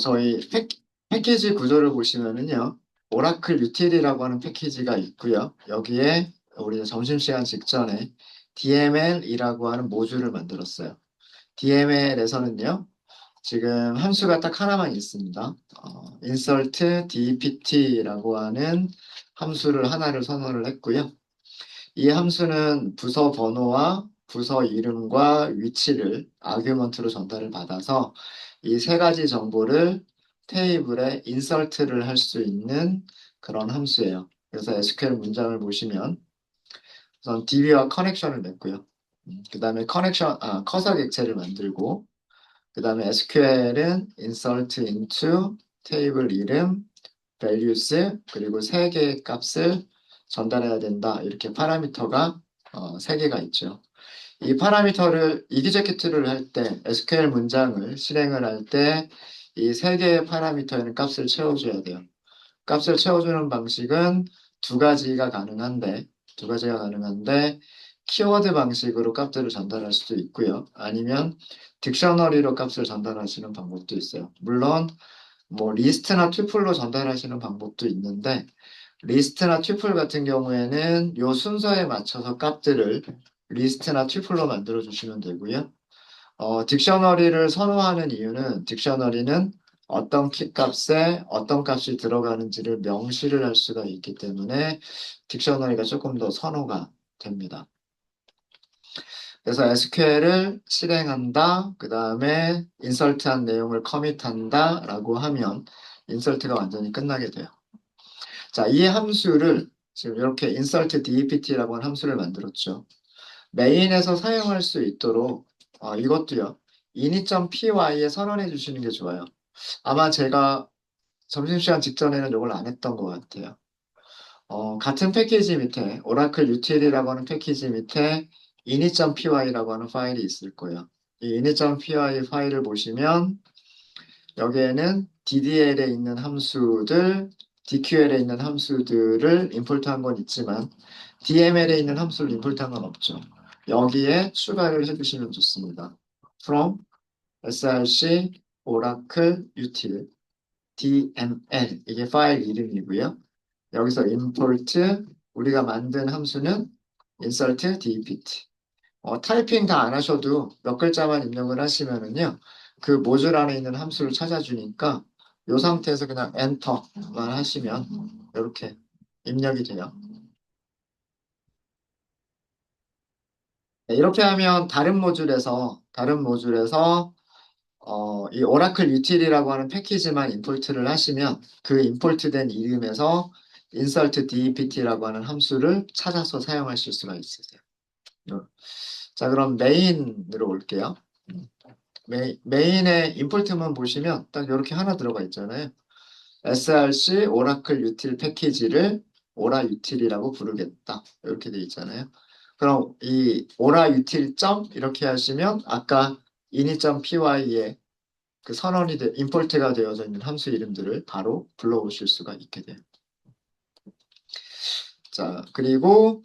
저희 패키지 구조를 보시면은요, 오라클 유틸이라고 하는 패키지가 있고요. 여기에 우리 점심시간 직전에 DML이라고 하는 모듈을 만들었어요. DML에서는요, 지금 함수가 딱 하나만 있습니다. insert dept라고 하는 함수를 하나를 선언을 했고요. 이 함수는 부서 번호와 부서 이름과 위치를 아규먼트로 전달을 받아서 이 세 가지 정보를 테이블에 인설트를 할 수 있는 그런 함수예요. 그래서 SQL 문장을 보시면 우선 DB와 커넥션을 맺고요. 그 다음에 커서 객체를 만들고, 그 다음에 SQL은 insert into 테이블 이름, values, 그리고 세 개의 값을 전달해야 된다. 이렇게 파라미터가 세 개가 있죠. 이 파라미터를 이기제큐트를 할 때, SQL 문장을 실행을 할 때, 이 세 개의 파라미터에는 값을 채워줘야 돼요. 값을 채워주는 방식은 두 가지가 가능한데, 키워드 방식으로 값들을 전달할 수도 있고요. 아니면 딕셔너리로 값을 전달하시는 방법도 있어요. 물론, 뭐, 리스트나 튜플로 전달하시는 방법도 있는데, 리스트나 튜플 같은 경우에는 요 순서에 맞춰서 값들을 리스트나 튜플로 만들어 주시면 되고요. 딕셔너리를 선호하는 이유는 딕셔너리는 어떤 키 값에 어떤 값이 들어가는지를 명시를 할 수가 있기 때문에 딕셔너리가 조금 더 선호가 됩니다. 그래서 SQL을 실행한다, 그 다음에 인설트한 내용을 커밋한다 라고 하면 인설트가 완전히 끝나게 돼요. 자, 이 함수를 지금 이렇게 insert dept라고 하는 함수를 만들었죠. 메인에서 사용할 수 있도록 이것도요. init.py에 선언해 주시는 게 좋아요. 아마 제가 점심시간 직전에는 이걸 안 했던 것 같아요. 같은 패키지 밑에 오라클 util이라고 하는 패키지 밑에 init.py라고 하는 파일이 있을 거예요. 이 init.py 파일을 보시면 여기에는 DDL에 있는 함수들, DQL에 있는 함수들을 임포트한 건 있지만 DML에 있는 함수를 임포트한 건 없죠. 여기에 추가를 해주시면 좋습니다. from src oracle util dml 이게 파일 이름이고요. 여기서 import 우리가 만든 함수는 insert dept 타이핑 다 안 하셔도 몇 글자만 입력을 하시면은요, 그 모듈 안에 있는 함수를 찾아주니까 이 상태에서 그냥 엔터만 하시면 이렇게 입력이 돼요. 네, 이렇게 하면 다른 모듈에서 이 오라클 유틸이라고 하는 패키지만 임포트를 하시면 그 임포트된 이름에서 insert dept라고 하는 함수를 찾아서 사용하실 수가 있으세요. 자, 그럼 메인으로 올게요. 메인의 임포트만 보시면 딱 이렇게 하나 들어가 있잖아요. src 오라클 유틸 패키지를 오라 유틸이라고 부르겠다. 이렇게 돼 있잖아요. 그럼 이 오라 유틸 점 이렇게 하시면 아까 ini.py에 그 임포트가 되어져 있는 함수 이름들을 바로 불러오실 수가 있게 돼요. 자, 그리고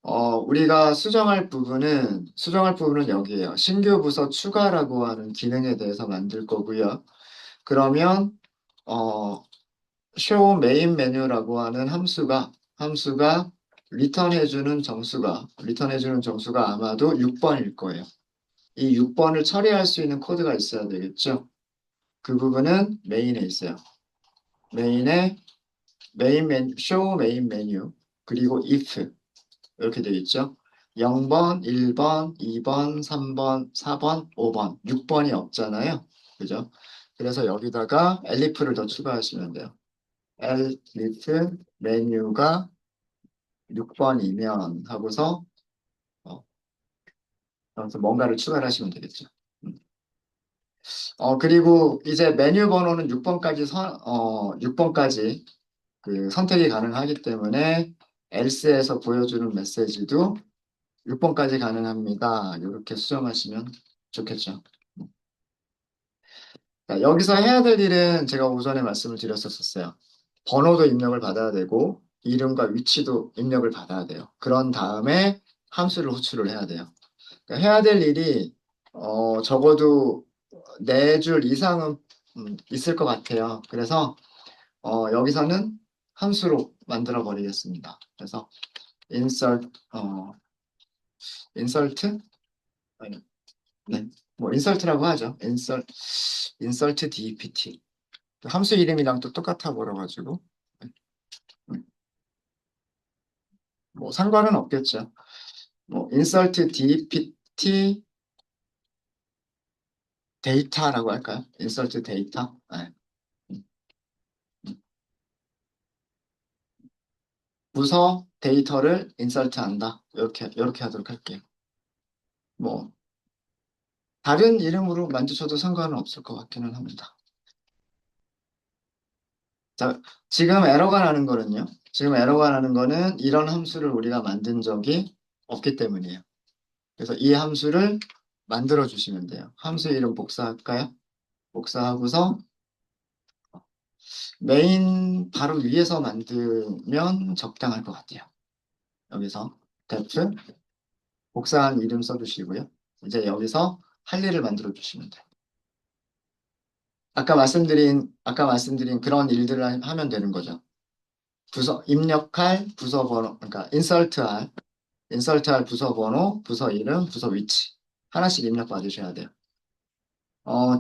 우리가 수정할 부분은 여기에요. 신규 부서 추가라고 하는 기능에 대해서 만들 거고요. 그러면 어, show main 메뉴라고 하는 함수가 리턴해주는 정수가 아마도 6번일 거예요. 이 6번을 처리할 수 있는 코드가 있어야 되겠죠. 그 부분은 메인에 있어요. 메인에 show main 메뉴 그리고 if 이렇게 되어 있죠. 0번, 1번, 2번, 3번, 4번, 5번, 6번이 없잖아요. 그죠? 그래서 여기다가 엘리프를 더 추가하시면 돼요. 엘리프 메뉴가 6번이면 하고서 어, 여기서 뭔가를 추가를 하시면 되겠죠. 음. 그리고 이제 메뉴 번호는 6번까지 그 선택이 가능하기 때문에 else에서 보여주는 메시지도 6번까지 가능합니다. 이렇게 수정하시면 좋겠죠. 자, 여기서 해야 될 일은 제가 오전에 말씀을 드렸었어요. 번호도 입력을 받아야 되고, 이름과 위치도 입력을 받아야 돼요. 그런 다음에 함수를 호출을 해야 돼요. 그러니까 해야 될 일이, 적어도 네 줄 이상은 있을 것 같아요. 그래서 여기서는 함수로 만들어 버리겠습니다. 그래서 insert insert 아니, 네, 뭐 insert라고 하죠. insert dpt 함수 이름이랑 또 똑같아 버려가지고 음, 뭐 상관은 없겠죠. 뭐 insert dpt 데이터라고 할까요? insert 데이터. 네. 음, 음. 부서 데이터를 인설트한다. 이렇게 하도록 할게요. 뭐 다른 이름으로 만드셔도 상관은 없을 것 같기는 합니다. 자, 지금 에러가 나는 거는요. 지금 에러가 나는 거는 이런 함수를 우리가 만든 적이 없기 때문이에요. 그래서 이 함수를 만들어 주시면 돼요. 함수 이름 복사할까요? 복사하고서 메인 바로 위에서 만들면 적당할 것 같아요. 여기서 def 복사한 이름 써주시고요. 이제 여기서 할 일을 만들어 주시면 돼요. 아까 말씀드린 그런 일들을 하면 되는 거죠. 입력할 부서 번호, 그러니까 인설트할 부서 번호, 부서 이름, 부서 위치. 하나씩 입력 받으셔야 돼요.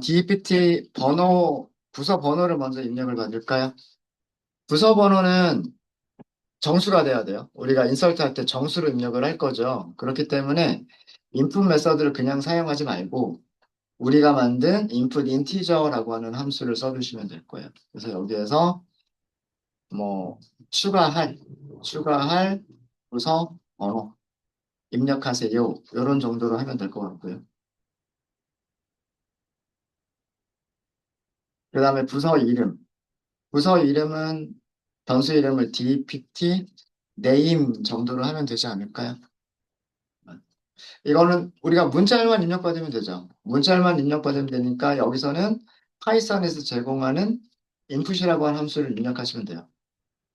DPT 부서 번호를 먼저 입력을 받을까요? 부서 번호는 정수가 돼야 돼요. 우리가 인설트 할 때 정수로 입력을 할 거죠. 그렇기 때문에 인풋 메서드를 그냥 사용하지 말고 우리가 만든 input integer라고 하는 함수를 써주시면 될 거예요. 그래서 여기에서 뭐 추가할 부서 번호 입력하세요. 이런 정도로 하면 될 것 같고요. 그 다음에 부서 이름은 변수 이름을 dpt name 정도로 하면 되지 않을까요? 이거는 우리가 문자열만 입력받으면 되죠. 문자열만 입력받으면 되니까 여기서는 파이썬에서 제공하는 input이라고 하는 함수를 입력하시면 돼요.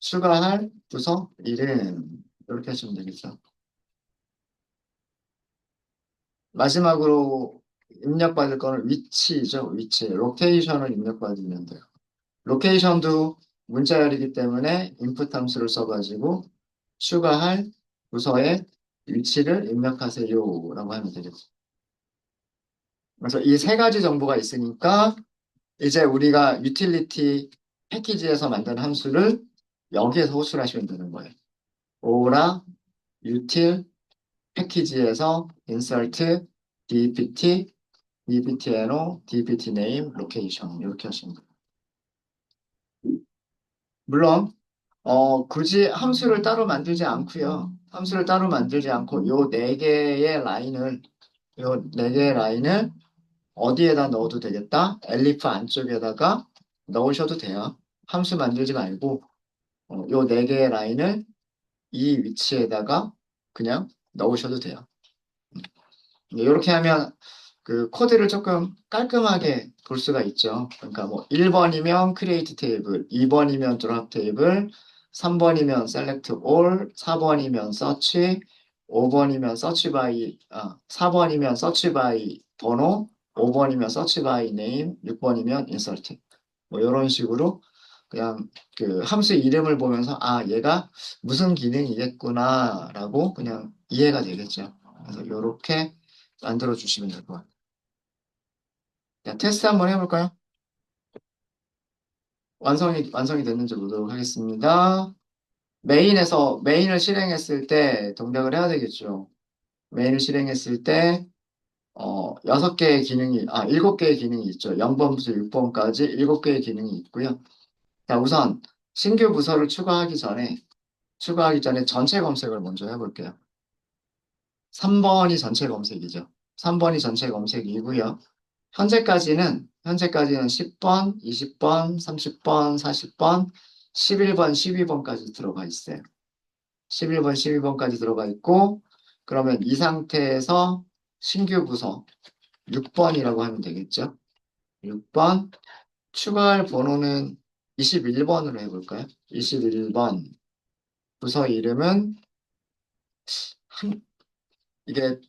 추가할 부서 이름 이렇게 하시면 되겠죠. 마지막으로 입력받을 거는 위치죠. 위치. 로케이션을 입력받으면 돼요. 로케이션도 문자열이기 때문에 인풋 함수를 써가지고 추가할 부서의 위치를 입력하세요라고 하면 되겠죠. 그래서 이 세 가지 정보가 있으니까 이제 우리가 유틸리티 패키지에서 만든 함수를 여기에서 호출하시면 되는 거예요. 오라 util 패키지에서 insert dpt dptno dptname location 이렇게 하시면 돼요. 물론 굳이 함수를 따로 만들지 않고요. 함수를 따로 만들지 않고 요 네 개의 라인을 어디에다 넣어도 되겠다. 엘리프 안쪽에다가 넣으셔도 돼요. 함수 만들지 말고 요 네 개의 라인을 이 위치에다가 그냥 넣으셔도 돼요. 이렇게 하면 그 코드를 조금 깔끔하게 볼 수가 있죠. 그러니까 뭐 1번이면 create table, 2번이면 drop table, 3번이면 select all, 4번이면 search, 5번이면 4번이면 search by 번호, 5번이면 search by name, 6번이면 insert. 뭐 이런 식으로 그냥 그 함수 이름을 보면서 아, 얘가 무슨 기능이겠구나라고 그냥 이해가 되겠죠. 그래서 이렇게 만들어 주시면 될 것 같아요. 자, 테스트 한번 해볼까요? 완성이 됐는지 보도록 하겠습니다. 메인을 실행했을 때 동작을 해야 되겠죠. 메인을 실행했을 때, 7개의 기능이 있죠. 0번부터 6번까지 7개의 기능이 있고요. 자, 우선 신규 부서를 추가하기 전에 전체 검색을 먼저 해볼게요. 3번이 전체 검색이죠. 3번이 전체 검색이고요. 현재까지는 10번, 20번, 30번, 40번, 11번, 12번까지 들어가 있어요. 11번, 12번까지 들어가 있고, 그러면 이 상태에서 신규 부서 6번이라고 하면 되겠죠? 6번, 추가할 번호는 21번으로 해볼까요? 21번, 부서 이름은, 이게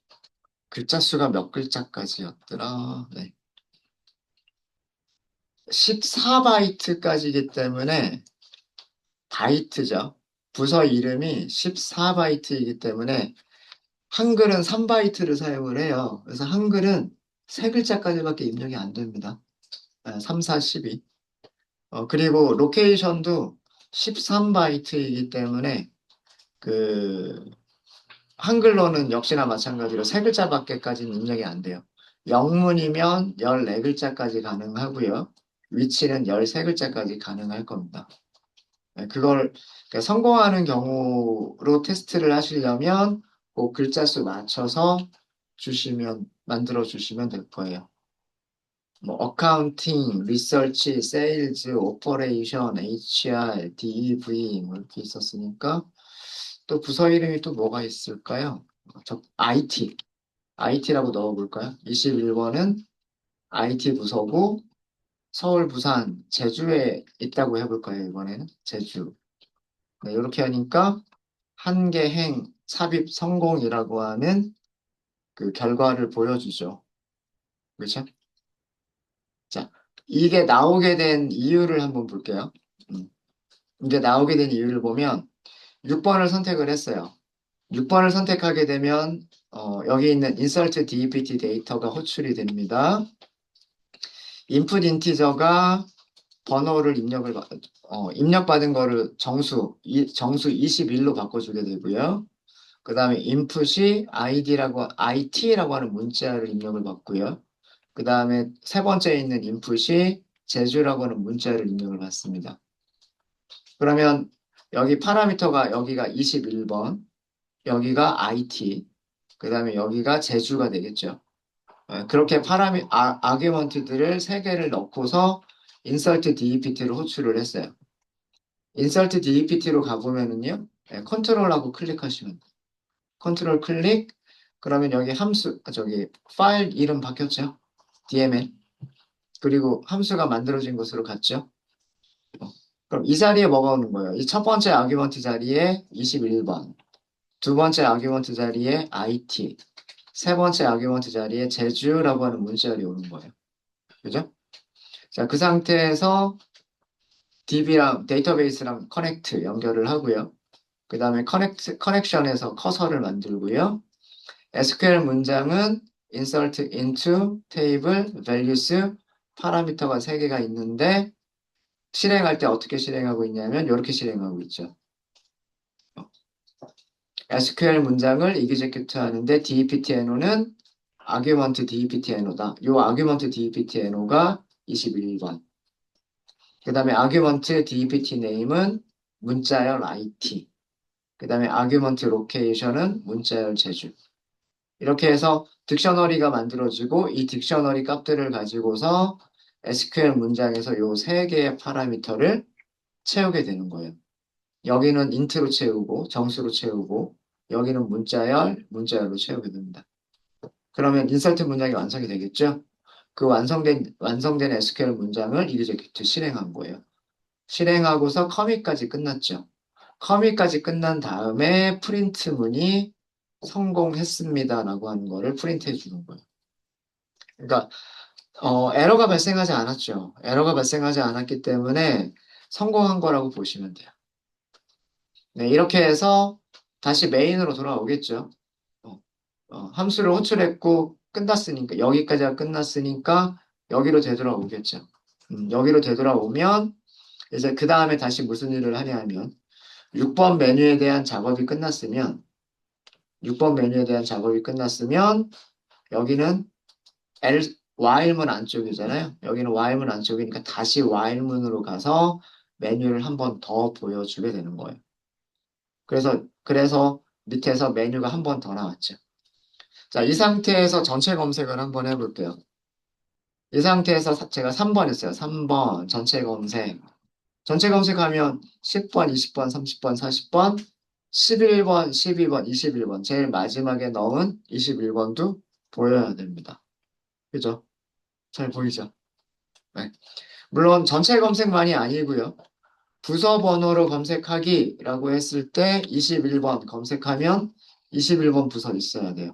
글자 수가 몇 글자까지였더라? 네. 14바이트까지이기 때문에 바이트죠. 부서 이름이 14바이트이기 때문에 한글은 3바이트를 사용을 해요. 그래서 한글은 세 글자까지밖에 입력이 안 됩니다. 3, 4, 12. 그리고 로케이션도 13바이트이기 때문에 그 한글로는 역시나 마찬가지로 세 글자밖에까지는 입력이 안 돼요. 영문이면 14글자까지 가능하고요. 위치는 13글자까지 가능할 겁니다. 그걸 그러니까 성공하는 경우로 테스트를 하시려면 그 글자 수 맞춰서 만들어 주시면 될 거예요. 뭐 어카운팅, 리서치, 세일즈, 오퍼레이션, HR, DEV 뭐 이렇게 있었으니까 또 부서 이름이 또 뭐가 있을까요? IT, IT라고 넣어볼까요? 21번은 IT 부서고 서울, 부산, 제주에 있다고 해볼까요? 이번에는 제주. 네, 이렇게 하니까 한계행 삽입 성공이라고 하는 그 결과를 보여주죠. 그렇죠? 자, 이게 나오게 된 이유를 한번 볼게요. 음, 이게 나오게 된 이유를 보면 6번을 선택을 했어요. 6번을 선택하게 되면 여기 있는 insert DEPT 데이터가 호출이 됩니다. input 인티저가 번호를 입력받은 거를 정수 21로 바꿔주게 되고요. 그 다음에 input이 IT라고 하는 문자를 입력을 받고요. 그 다음에 세 번째에 있는 input이 제주라고 하는 문자를 입력을 받습니다. 그러면 여기 파라미터가 여기가 21번, 여기가 IT, 그 다음에 여기가 제주가 되겠죠. 그렇게 아규먼트들을 세 개를 넣고서 insert DEPT로 호출을 했어요. insert DEPT로 가보면은요, 컨트롤하고 클릭하시면 돼요. 컨트롤 클릭, 그러면 여기 저기 파일 이름 바뀌었죠? DML. 그리고 함수가 만들어진 것으로 갔죠? 그럼 이 자리에 뭐가 오는 거예요? 이 첫 번째 아규먼트 자리에 21번, 두 번째 아규먼트 자리에 IT, 세 번째 아규먼트 자리에 제주라고 하는 문자열이 오는 거예요. 그죠? 자, 그 상태에서 DB랑 데이터베이스랑 커넥트 연결을 하고요. 그 다음에 커넥션에서 커서를 만들고요. SQL 문장은 insert into table values 파라미터가 3개가 있는데 실행할 때 어떻게 실행하고 있냐면 이렇게 실행하고 있죠. SQL 문장을 execute 하는데 deptno는 argument deptno다. 이 argument deptno가 21번. 그 다음에 argument dept name은 문자열 IT. 그 다음에 argument location은 문자열 제주. 이렇게 해서 딕셔너리가 만들어지고 이 딕셔너리 값들을 가지고서 SQL 문장에서 요 세 개의 파라미터를 채우게 되는 거예요. 여기는 인트로 채우고 정수로 채우고 여기는 문자열로 채우게 됩니다. 그러면 인서트 문장이 완성이 되겠죠? 그 완성된 SQL 문장을 이그제큐트 실행한 거예요. 실행하고서 커밋까지 끝났죠. 커밋까지 끝난 다음에 프린트 문이 성공했습니다라고 하는 거를 프린트해 주는 거예요. 그러니까 에러가 발생하지 않았죠. 에러가 발생하지 않았기 때문에 성공한 거라고 보시면 돼요. 네, 이렇게 해서 다시 메인으로 돌아오겠죠. 어, 함수를 호출했고 끝났으니까 여기까지가 끝났으니까 여기로 되돌아오겠죠. 여기로 되돌아오면 이제 그 다음에 다시 무슨 일을 하냐면 6번 메뉴에 대한 작업이 끝났으면 6번 메뉴에 대한 작업이 끝났으면 여기는 while문 안쪽이잖아요. 여기는 while문 안쪽이니까 다시 while문으로 가서 메뉴를 한 번 더 보여주게 되는 거예요. 그래서 밑에서 메뉴가 한 번 더 나왔죠. 자, 이 상태에서 전체 검색을 한번 해볼게요. 이 상태에서 제가 3번 했어요. 3번 전체 검색. 전체 검색하면 10번, 20번, 30번, 40번, 11번, 12번, 21번. 제일 마지막에 넣은 21번도 보여야 됩니다. 그죠? 잘 보이죠? 네. 물론 전체 검색만이 아니고요. 부서 번호로 검색하기라고 했을 때 21번 검색하면 21번 부서 있어야 돼요.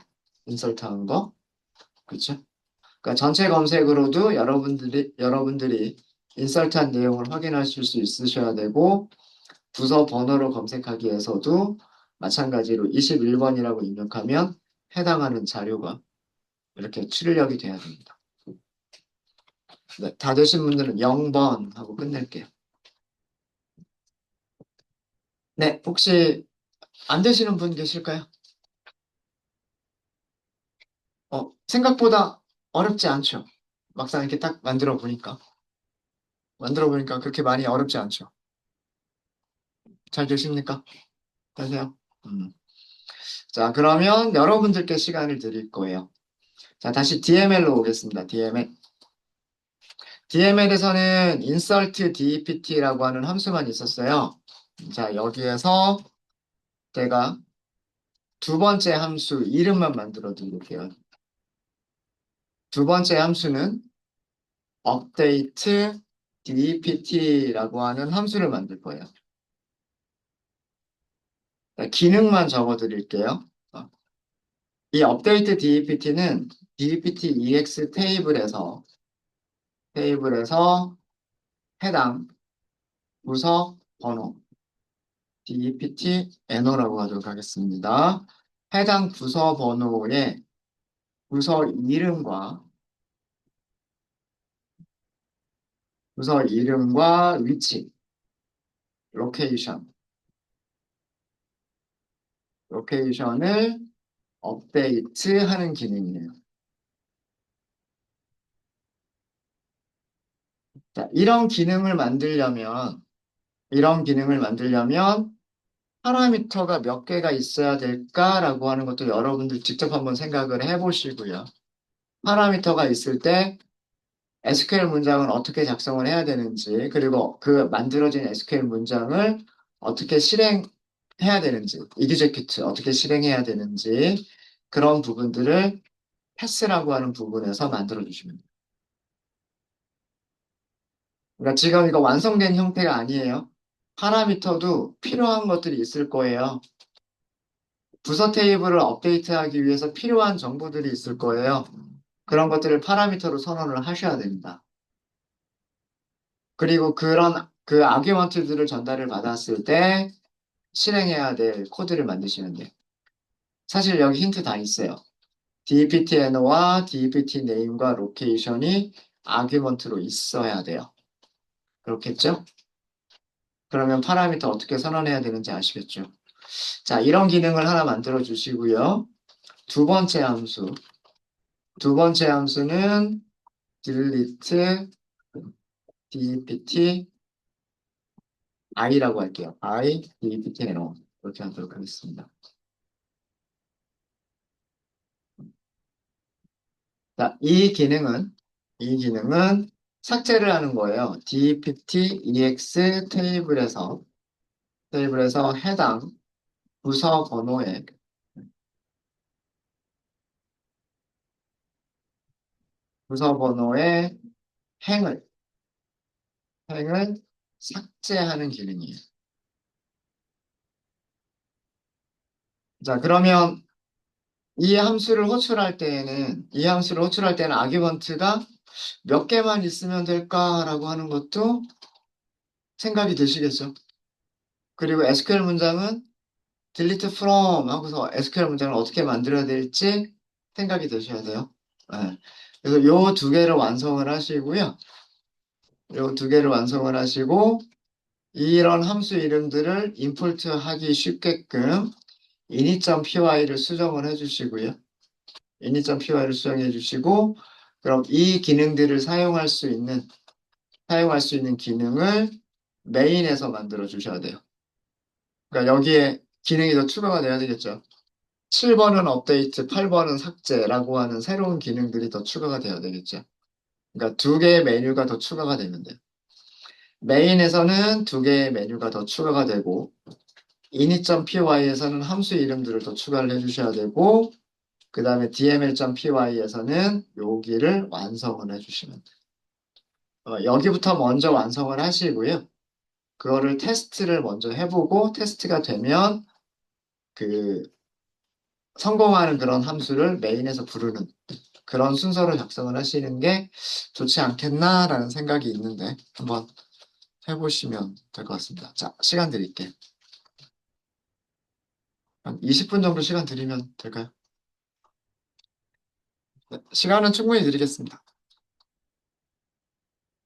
인설트한 거. 그렇죠? 그러니까 전체 검색으로도 여러분들이 인설트한 내용을 확인하실 수 있으셔야 되고, 부서 번호로 검색하기 위해서도 마찬가지로 21번이라고 입력하면 해당하는 자료가 이렇게 출력이 돼야 됩니다. 네, 다 되신 분들은 0번 하고 끝낼게요. 네, 혹시 안 되시는 분 계실까요? 생각보다 어렵지 않죠? 막상 이렇게 딱 만들어 보니까 그렇게 많이 어렵지 않죠? 잘 되십니까? 되세요? 음. 자, 그러면 여러분들께 시간을 드릴 거예요. 자, 다시 DML로 오겠습니다. DML. DML에서는 insert dept라고 하는 함수만 있었어요. 자, 여기에서 제가 두 번째 함수 이름만 만들어 드릴게요. 두 번째 함수는 update dept라고 하는 함수를 만들 거예요. 자, 기능만 적어 드릴게요. 이 update dept는 dept ex 테이블에서 해당 부서 번호 dept NO라고 하도록 하겠습니다. 해당 부서 번호의 부서 이름과 위치, 로케이션, 로케이션을 업데이트하는 기능이에요. 자, 이런 기능을 만들려면 파라미터가 몇 개가 있어야 될까라고 하는 것도 여러분들 직접 한번 생각을 해보시고요. 파라미터가 있을 때 SQL 문장은 어떻게 작성을 해야 되는지, 그리고 그 만들어진 SQL 문장을 어떻게 실행해야 되는지, execute 어떻게 실행해야 되는지, 그런 부분들을 패스라고 하는 부분에서 만들어 주시면 돼요. 그러니까 지금 이거 완성된 형태가 아니에요. 파라미터도 필요한 것들이 있을 거예요. 부서 테이블을 업데이트하기 위해서 필요한 정보들이 있을 거예요. 그런 것들을 파라미터로 선언을 하셔야 됩니다. 그리고 그 아규먼트들을 전달을 받았을 때 실행해야 될 코드를 만드시면 돼요. 사실 여기 힌트 다 있어요. dptNO와 dptName과 로케이션이 아규먼트로 있어야 돼요. 그렇겠죠? 그러면 파라미터 어떻게 선언해야 되는지 아시겠죠? 자, 이런 기능을 하나 만들어 주시고요. 두 번째 함수. 두 번째 함수는 delete dpt i라고 할게요. dpt no 이렇게 하도록 하겠습니다. 자, 이 기능은 삭제를 하는 거예요. dpt ex 테이블에서 해당 부서 번호의 행을 행을 삭제하는 기능이에요. 자, 그러면 이 함수를 호출할 때는 아규먼트가 몇 개만 있으면 될까라고 하는 것도 생각이 드시겠죠? 그리고 SQL 문장은 delete from 하고서 SQL 문장을 어떻게 만들어야 될지 생각이 드셔야 돼요. 네. 그래서 요 두 개를 완성을 하시고요. 요 두 개를 완성을 하시고 이런 함수 이름들을 임포트하기 쉽게끔 init.py를 수정을 해주시고요. init.py를 수정해 주시고 그럼 이 기능들을 사용할 수 있는 기능을 메인에서 만들어 주셔야 돼요. 그러니까 여기에 기능이 더 추가가 돼야 되겠죠. 7번은 업데이트, 8번은 삭제라고 하는 새로운 기능들이 더 추가가 돼야 되겠죠. 그러니까 두 개의 메뉴가 더 추가가 되는데 메인에서는 두 개의 메뉴가 더 추가가 되고 init.py에서는 함수 이름들을 더 추가를 해주셔야 되고 그 다음에 dml.py에서는 여기를 완성을 해주시면 돼요. 여기부터 먼저 완성을 하시고요. 그거를 테스트를 먼저 해보고 테스트가 되면 그 성공하는 그런 함수를 메인에서 부르는 그런 순서로 작성을 하시는 게 좋지 않겠나라는 생각이 있는데 한번 해보시면 될 것 같습니다. 자, 시간 드릴게요. 한 20분 정도 시간 드리면 될까요? 네, 시간은 충분히 드리겠습니다.